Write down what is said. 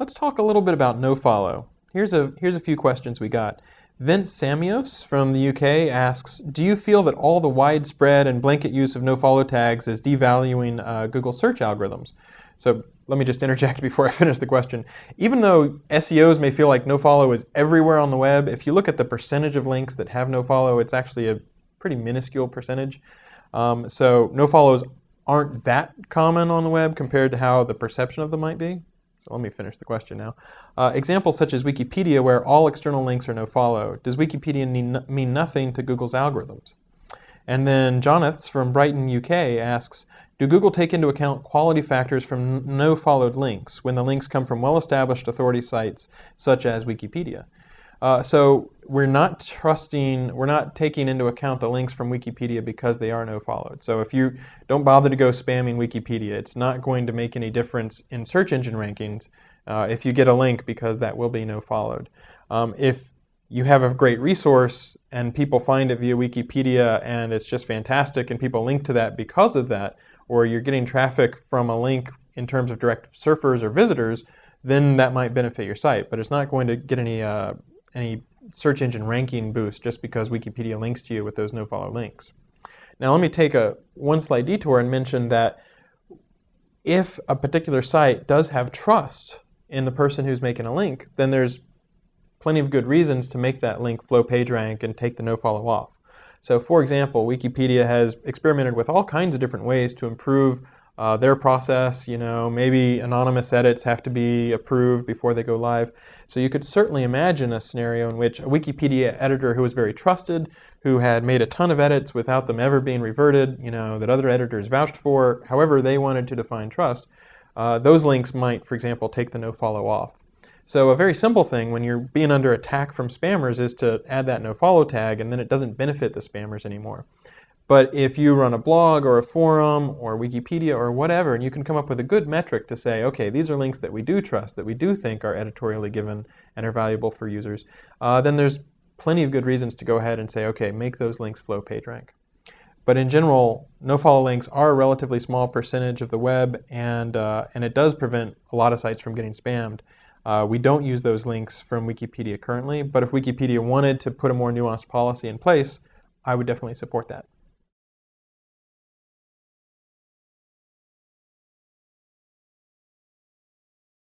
Let's talk a little bit about nofollow. Here's a few questions we got. Vince Samios from the UK asks, do you feel that all the widespread and blanket use of nofollow tags is devaluing Google search algorithms? So let me just interject before I finish the question. Even though SEOs may feel like nofollow is everywhere on the web, if you look at the percentage of links that have nofollow, it's actually a pretty minuscule percentage. So nofollows aren't that common on the web compared to how the perception of them might be. So let me finish the question now. Examples such as Wikipedia, where all external links are nofollow. Does Wikipedia mean nothing to Google's algorithms? And then jonaths from Brighton, UK asks, do Google take into account quality factors from nofollowed links when the links come from well-established authority sites such as Wikipedia? So we're not taking into account the links from Wikipedia because they are nofollowed. So if you don't bother to go spamming Wikipedia, it's not going to make any difference in search engine rankings if you get a link, because that will be nofollowed. If you have a great resource and people find it via Wikipedia and it's just fantastic and people link to that because of that, or you're getting traffic from a link in terms of direct surfers or visitors, then that might benefit your site. But it's not going to get any search engine ranking boost just because Wikipedia links to you with those nofollow links. Now let me take one slight detour and mention that if a particular site does have trust in the person who's making a link, then there's plenty of good reasons to make that link flow PageRank and take the nofollow off. So for example, Wikipedia has experimented with all kinds of different ways to improve their process. Maybe anonymous edits have to be approved before they go live. So you could certainly imagine a scenario in which a Wikipedia editor who was very trusted, who had made a ton of edits without them ever being reverted, that other editors vouched for, however they wanted to define trust, those links might, for example, take the nofollow off. So a very simple thing when you're being under attack from spammers is to add that nofollow tag, and then it doesn't benefit the spammers anymore. But if you run a blog or a forum or Wikipedia or whatever, and you can come up with a good metric to say, okay, these are links that we do trust, that we do think are editorially given and are valuable for users, then there's plenty of good reasons to go ahead and say, okay, make those links flow PageRank. But in general, nofollow links are a relatively small percentage of the web, and it does prevent a lot of sites from getting spammed. We don't use those links from Wikipedia currently, but if Wikipedia wanted to put a more nuanced policy in place, I would definitely support that.